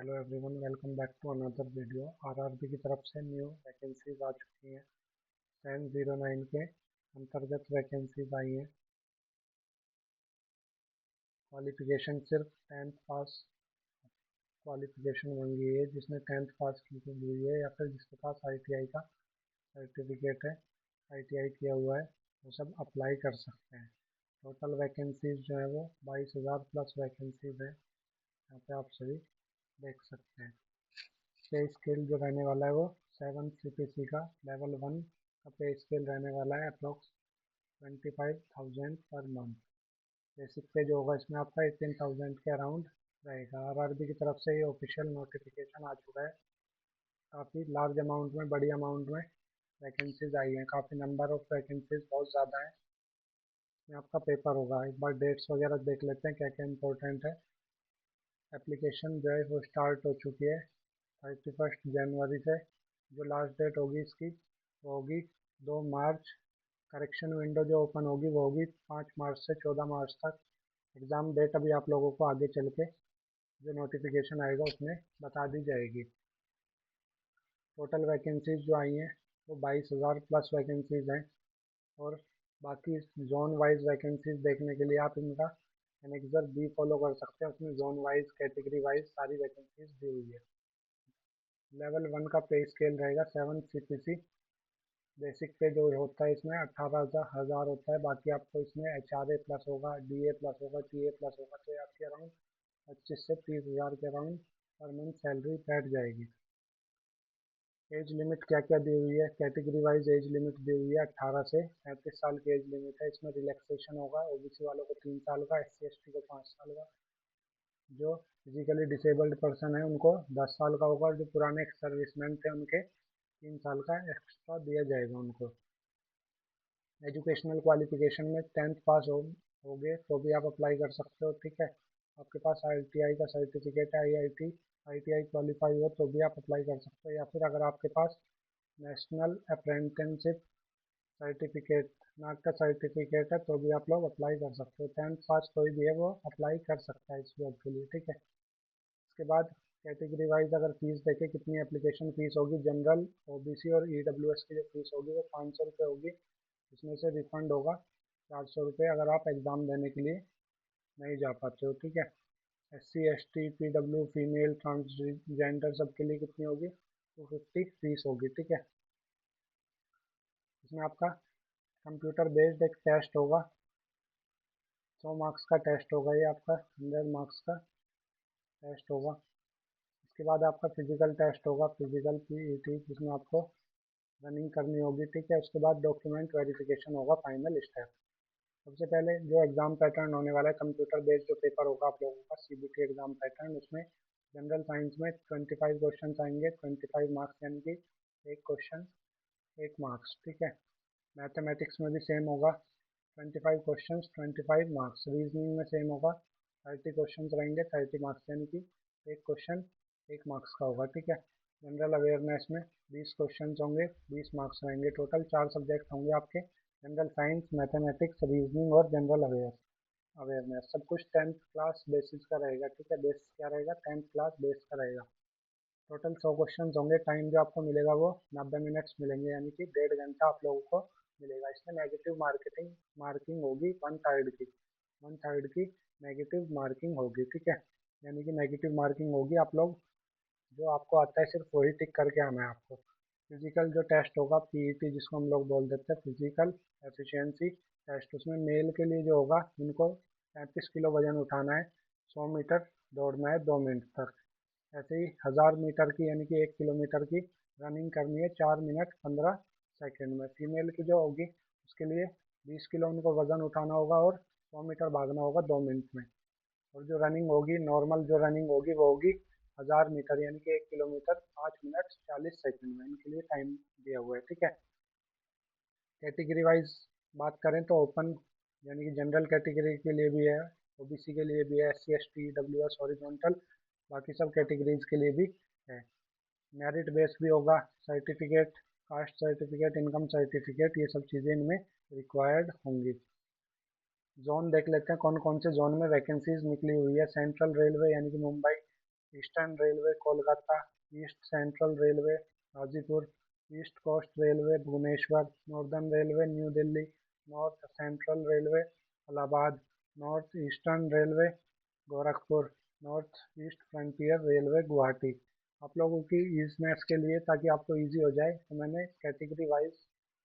Hello everyone, welcome back to another video. RRB की तरफ से न्यू वैकेंसीज आ चुकी हैं। सैन 09 के अंतर्गत वैकेंसीज आई हैं। क्वालिफिकेशन सिर्फ 10th पास क्वालिफिकेशन मांगी है। जिसने 10th पास की हुई है या फिर जिसके पास आईटीआई का सर्टिफिकेट है, आईटीआई किया हुआ है, वो सब अप्लाई कर सकते हैं। टोटल वैकेंसीज जो है वो 22,000 प्लस वैकेंसीज है। यहाँ पे आप सभी देख सकते हैं। पे स्केल जो रहने वाला है वो 7 CPC का लेवल 1 का पे स्केल रहने वाला है, अप्रोक्स 25,000 पर मंथ। बेसिक पे जो होगा इसमें आपका 18,000 के अराउंड रहेगा। आरआरबी की तरफ से ये ऑफिशियल नोटिफिकेशन आ चुका है। काफ़ी लार्ज अमाउंट में, बड़ी अमाउंट में वैकेंसीज आई हैं। काफ़ी नंबर ऑफ वैकेंसीज बहुत ज़्यादा है। इसमें आपका पेपर होगा। एक बार डेट्स वगैरह देख लेते हैं क्या क्या इंपॉर्टेंट है। एप्लीकेशन जो है वो स्टार्ट हो चुकी है 31 जनवरी से। जो लास्ट डेट होगी इसकी वो होगी 2 मार्च। करेक्शन विंडो जो ओपन होगी वो होगी 5 मार्च से 14 मार्च तक। एग्ज़ाम डेट अभी आप लोगों को आगे चल के जो नोटिफिकेशन आएगा उसमें बता दी जाएगी। टोटल वैकेंसीज जो आई हैं वो 22,000 प्लस वैकेंसीज हैं। और बाकी जोन वाइज वैकेंसीज देखने के लिए आप इनका एनेक्सर बी फॉलो कर सकते हैं। उसमें जोन वाइज, कैटेगरी वाइज सारी वैकेंसीज दी हुई है। लेवल 1 का पे स्केल रहेगा 7 CPC। बेसिक पे जो होता है इसमें 18,000 होता है। बाकी आपको इसमें HRA प्लस होगा, DA प्लस होगा, TA प्लस होगा, तो आपके अराउंड 25 से 30,000 के अराउंड पर मंथ सैलरी बैठ जाएगी। एज लिमिट क्या क्या दी हुई है, कैटेगरी वाइज एज लिमिट दी हुई है 18 से 35 साल की एज लिमिट है। इसमें रिलैक्सेशन होगा। ओबीसी वालों को 3 साल का, SC ST को 5 साल का, जो फिजिकली डिसेबल्ड पर्सन है उनको 10 साल का होगा, और जो पुराने सर्विसमैन थे उनके 3 साल का एक्स्ट्रा दिया जाएगा उनको। एजुकेशनल क्वालिफिकेशन में 10th पास होगे तो भी आप अप्लाई कर सकते हो, ठीक है। आपके पास आईटीआई का सर्टिफिकेट है, आईटीआई क्वालिफाई हो तो भी आप अप्लाई कर सकते हो। या फिर अगर आपके पास नेशनल अप्रेंटिसशिप सर्टिफिकेट, नाक का सर्टिफिकेट है तो भी आप लोग अप्लाई कर सकते हो। 10th पास कोई भी है वो अप्लाई कर सकता है इस जॉब के लिए, ठीक है। इसके बाद कैटेगरी वाइज अगर फीस देखें कितनी एप्लीकेशन फ़ीस होगी, जनरल, ओबीसी और ईडब्ल्यूएस की जो फीस होगी वो 500 रुपये होगी। इसमें से रिफंड होगा 400 रुपये अगर आप एग्ज़ाम देने के लिए नहीं जा पाते हो, ठीक है। SC ST PW, female, transgender सबके लिए कितनी होगी, 250 फीस होगी, ठीक है। इसमें आपका कंप्यूटर बेस्ड एक टेस्ट होगा। 100 मार्क्स का टेस्ट होगा ये आपका, 100 मार्क्स का टेस्ट होगा। इसके बाद आपका फिजिकल टेस्ट होगा, फिजिकल PET, जिसमें आपको रनिंग करनी होगी, ठीक है। उसके बाद डॉक्यूमेंट वेरिफिकेशन होगा, फाइनल स्टेप। सबसे पहले जो एग्ज़ाम पैटर्न होने वाला है, कंप्यूटर बेस्ड जो पेपर होगा आप लोगों का, CBT एग्ज़ाम पैटर्न, उसमें जनरल साइंस में 25 क्वेश्चन आएंगे, 25 मार्क्स, यानी कि एक क्वेश्चन 1 मार्क्स, ठीक है। मैथमेटिक्स में भी सेम होगा, 25 क्वेश्चन 25 मार्क्स। रीजनिंग में सेम होगा, 30 क्वेश्चन रहेंगे, 30 मार्क्स, यानी कि एक क्वेश्चन 1 मार्क्स का होगा, ठीक है। जनरल अवेयरनेस में 20 क्वेश्चन होंगे, 20 मार्क्स रहेंगे। टोटल 4 सब्जेक्ट होंगे आपके, जनरल साइंस, मैथमेटिक्स, रीजनिंग और जनरल अवेयरनेस। सब कुछ 10th क्लास बेसिस का रहेगा, ठीक है। बेस क्या रहेगा, 10th क्लास बेस का रहेगा। टोटल 100 क्वेश्चन होंगे। टाइम जो आपको मिलेगा वो 90 मिनट्स मिलेंगे, यानी कि 1.5 घंटा आप लोगों को मिलेगा। इसमें नेगेटिव मार्किंग होगी 1/3 की, 1/3 की नेगेटिव मार्किंग होगी, ठीक है। यानी कि नेगेटिव मार्किंग होगी, आप लोग जो आपको आता है सिर्फ वही टिक करके आना है आपको। फिजिकल जो टेस्ट होगा, PET जिसको हम लोग बोल देते हैं, फिजिकल एफिशिएंसी टेस्ट, उसमें मेल के लिए जो होगा इनको 35 किलो वजन उठाना है, 100 मीटर दौड़ना है 2 मिनट तक। ऐसे ही 1000 मीटर की, यानी कि 1 किलोमीटर की रनिंग करनी है 4 मिनट 15 सेकेंड में। फीमेल की जो होगी उसके लिए 20 किलो उनको वजन उठाना होगा और 100 मीटर भागना होगा 2 मिनट में। और जो रनिंग होगी, नॉर्मल जो रनिंग होगी वो होगी 1000 मीटर, यानी कि 1 किलोमीटर 5 मिनट 40 सेकेंड में। इनके लिए टाइम दिया हुआ है, ठीक है। कैटेगरी वाइज बात करें तो ओपन, यानी कि जनरल कैटेगरी के लिए भी है, ओबीसी के लिए भी है, SC ST EWS हॉरिजॉन्टल, बाकी सब कैटेगरीज के लिए भी है। मेरिट बेस भी होगा, certificate, caste certificate, income certificate, ये सब चीज़ें इनमें रिक्वायर्ड होंगी। जोन देख लेते हैं कौन कौन से जोन में वैकेंसीज निकली हुई है। सेंट्रल रेलवे, यानी कि Mumbai eastern railway Kolkata, east central railway Ghazipur, east coast railway Bhubaneswar, northern railway New Delhi, north central railway Allahabad, north eastern railway Gorakhpur, north east frontier railway Guwahati. आप लोगों की ईजीनेस के लिए, ताकि आपको इजी हो जाए, तो मैंने कैटेगरी वाइज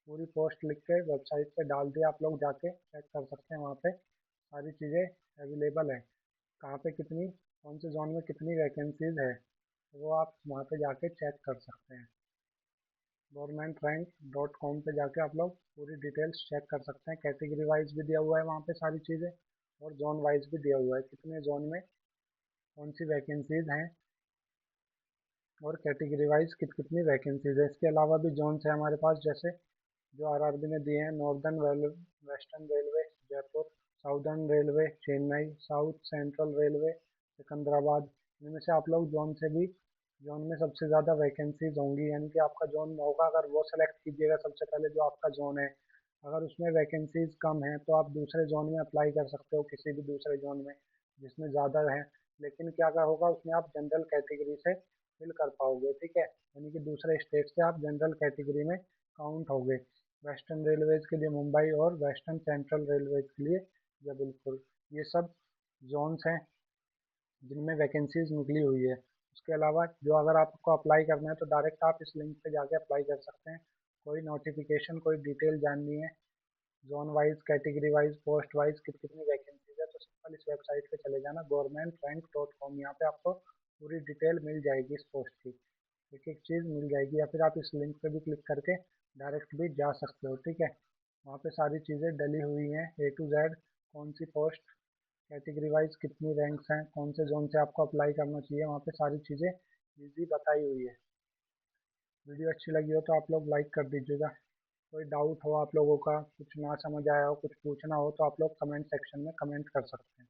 पूरी पोस्ट लिख के वेबसाइट पे डाल दिया। आप लोग जाके चेक कर सकते हैं, वहाँ पे सारी चीज़ें अवेलेबल है, कहाँ पे कितनी, कौन से जोन में कितनी वैकेंसीज है, वो आप वहाँ पे जाके चेक कर सकते हैं। governmentränk.com पे जाके आप लोग पूरी डिटेल्स चेक कर सकते हैं। कैटेगरी वाइज भी दिया हुआ है वहाँ पे सारी चीज़ें, और जोन वाइज भी दिया हुआ है कितने जोन में कौन सी वैकेंसीज हैं, और कैटेगरी वाइज कितनी वैकेंसीज है। इसके अलावा भी जोन्स है हमारे पास, जैसे जो आरआरबी ने दिए हैं, northern railway, western railway Jaipur, southern railway Chennai, south central railway Secunderabad. इनमें से आप लोग जोन से भी, जोन में सबसे ज़्यादा वैकेंसीज होंगी, यानी कि आपका जोन होगा, अगर वो सेलेक्ट कीजिएगा सबसे पहले जो आपका जोन है। अगर उसमें वैकेंसीज कम है तो आप दूसरे जोन में अप्लाई कर सकते हो, किसी भी दूसरे जोन में जिसमें ज़्यादा है। लेकिन क्या क्या होगा, उसमें आप जनरल कैटेगरी से फिल कर पाओगे, ठीक है, यानी कि दूसरे स्टेट से आप जनरल कैटेगरी में काउंट होगे। वेस्टर्न रेलवेज के लिए मुंबई, और वेस्टर्न सेंट्रल रेलवेज के लिए जबलपुर। ये सब जोन्स हैं जिनमें वैकेंसीज निकली हुई है। उसके अलावा जो, अगर आपको अप्लाई करना है तो डायरेक्ट आप इस लिंक पे जाके अप्लाई कर सकते हैं। कोई नोटिफिकेशन, कोई डिटेल जाननी है zone wise, category wise, post wise कितनी वैकेंसीज है, तो सिंपल इस वेबसाइट पे चले जाना governmentränk.com। यहाँ पे आपको पूरी डिटेल मिल जाएगी इस पोस्ट की, एक एक चीज़ मिल जाएगी। या फिर आप इस लिंक पे भी क्लिक करके डायरेक्ट भी जा सकते हो, ठीक है। वहाँ पे सारी चीज़ें डली हुई हैं A to Z, कौन सी पोस्ट, कैटेगरी वाइज कितनी रैंक्स हैं, कौन से जोन से आपको अप्लाई करना चाहिए, वहाँ पे सारी चीज़ें इजी बताई हुई है। वीडियो अच्छी लगी हो तो आप लोग लाइक कर दीजिएगा। कोई डाउट हो आप लोगों का, कुछ ना समझ आया हो, कुछ पूछना हो, तो आप लोग कमेंट सेक्शन में कमेंट कर सकते हैं।